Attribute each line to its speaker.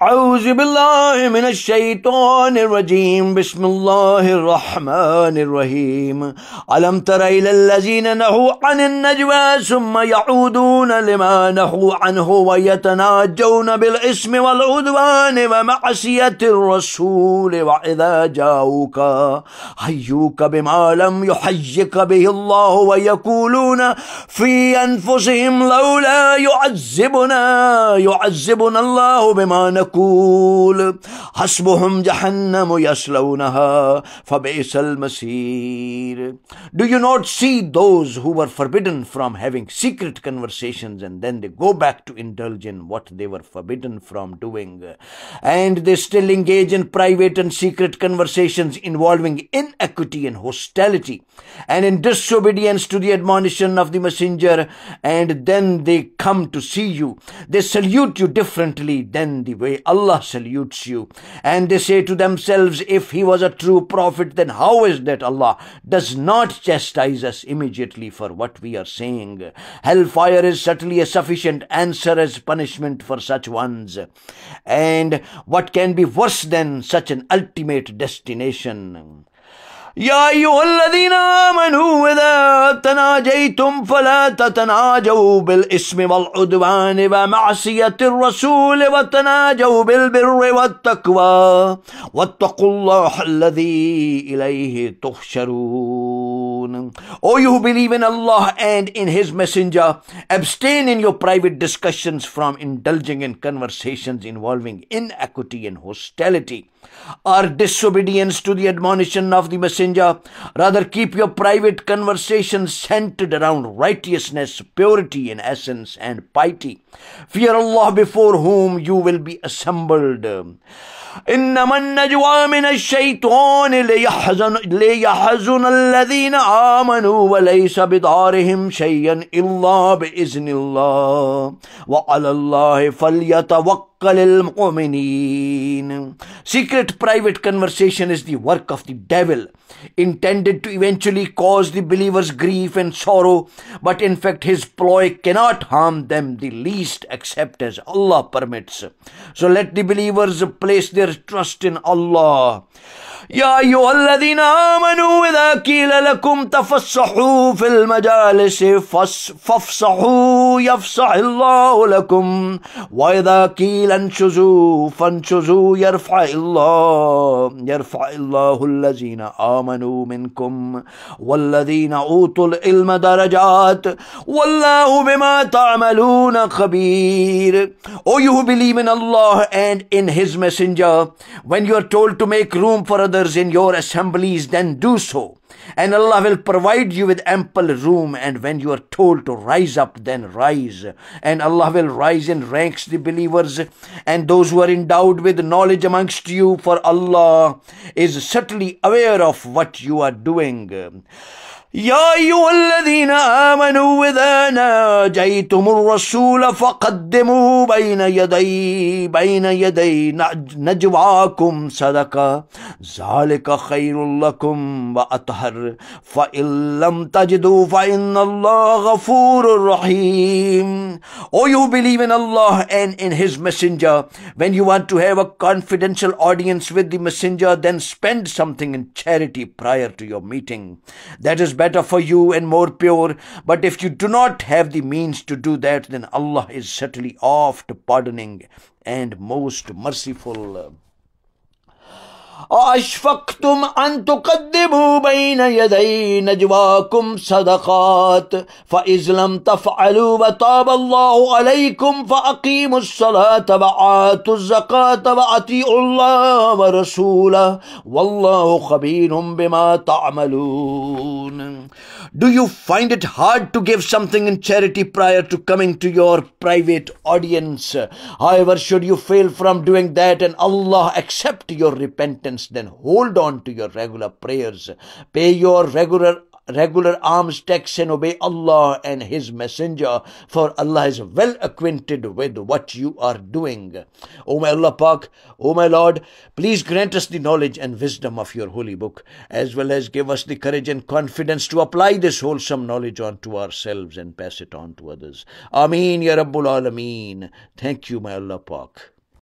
Speaker 1: أعوذ بالله من الشيطان الرجيم بسم الله الرحمن الرحيم ألم تر إلى الذين نهوا عن النجوى ثم يعودون لما نهوا عنه ويتناجون بالإثم والعدوان ومعصية الرسول وإذا جاءوك حيوك بما لم يحيك به الله ويقولون في أنفسهم لولا يعذبنا الله بما نقول حسبهم جهنم يصلونها فبئس المصير. Do you not see those who were forbidden from having secret conversations and then they go back to indulge in what they were forbidden from doing, and they still engage in private and secret conversations involving inequity and hostility and in disobedience to the admonition of the messenger, and then they come to see you. They salute you differently than the way Allah salutes you, and they say to themselves, if he was a true prophet, then how is that Allah does not chastise us immediately for what we are saying? Hellfire is certainly a sufficient answer as punishment for such ones, and what can be worse than such an ultimate destination? يا أيها الذين آمنوا إذا تناجيتم فلا تتناجوا بالإثم والعدوان ومعصية الرسول وتناجوا بالبر والتقوى واتقوا الله الذي إليه تحشرون. O you who believe in Allah and in His Messenger, abstain in your private discussions from indulging in conversations involving inequity and hostility or disobedience to the admonition of the Messenger. Rather, keep your private conversations centered around righteousness, purity in essence, and piety. Fear Allah before whom you will be assembled. إنما النجوى من الشيطان ليحزن الذين آمنوا وليس بضارهم شيئا إلا بإذن الله وعلى الله فليتوكل المؤمنين. Secret private conversation is the work of the devil, intended to eventually cause the believers grief and sorrow, but in fact his ploy cannot harm them the least except as Allah permits. So let the believers place their trust in Allah. يا أيها الذين آمنوا إذا قيل لكم تفسحوا في المجالس فافسحوا يفسح الله لكم وإذا قيل انشزوا فانشزوا يرفع الله الذين آمنوا منكم والذين أوتوا العلم درجات والله بما تعملون خبير. O you who believe in Allah and in His Messenger, when you are told to make room for others in your assemblies, then do so, and Allah will provide you with ample room. And when you are told to rise up, then rise, and Allah will rise in ranks the believers and those who are endowed with knowledge amongst you, for Allah is certainly aware of what you are doing. يا أيها الذين آمنوا إذا ناجيتم الرسول فقدموا بين يدي نجواكم صدقة ذلك خير لكم وأطهر فإن لم تجدوا فإن الله غفور رحيم. O you believe in Allah and in His Messenger, when you want to have a confidential audience with the Messenger, then spend something in charity prior to your meeting. That is better for you and more pure. But if you do not have the means to do that, then Allah is certainly oft pardoning and most merciful. أَأَشْفَقْتُمْ أَن تُقَدِّمُوا بَيْنَ يَدَيْ نَجْوَاكُمْ صَدَقَاتٍ فَإِذْ لَمْ تَفْعَلُوا وَتَابَ اللَّهُ عَلَيْكُمْ فَأَقِيمُوا الصَّلَاةَ وَآتُوا الزَّكَاةَ وَأَطِيعُوا اللَّهَ وَرَسُولَهُ وَاللَّهُ خَبِيرٌ بِمَا تَعْمَلُونَ. Do you find it hard to give something in charity prior to coming to your private audience? However, should you fail from doing that and Allah accept your repentance, then hold on to your regular prayers, pay your regular alms tax, and obey Allah and His Messenger, for Allah is well acquainted with what you are doing. O my Allah Pak, O my Lord, please grant us the knowledge and wisdom of your holy book, as well as give us the courage and confidence to apply this wholesome knowledge onto ourselves and pass it on to others. Ameen Ya Rabbul Alameen. Thank you, my Allah Pak.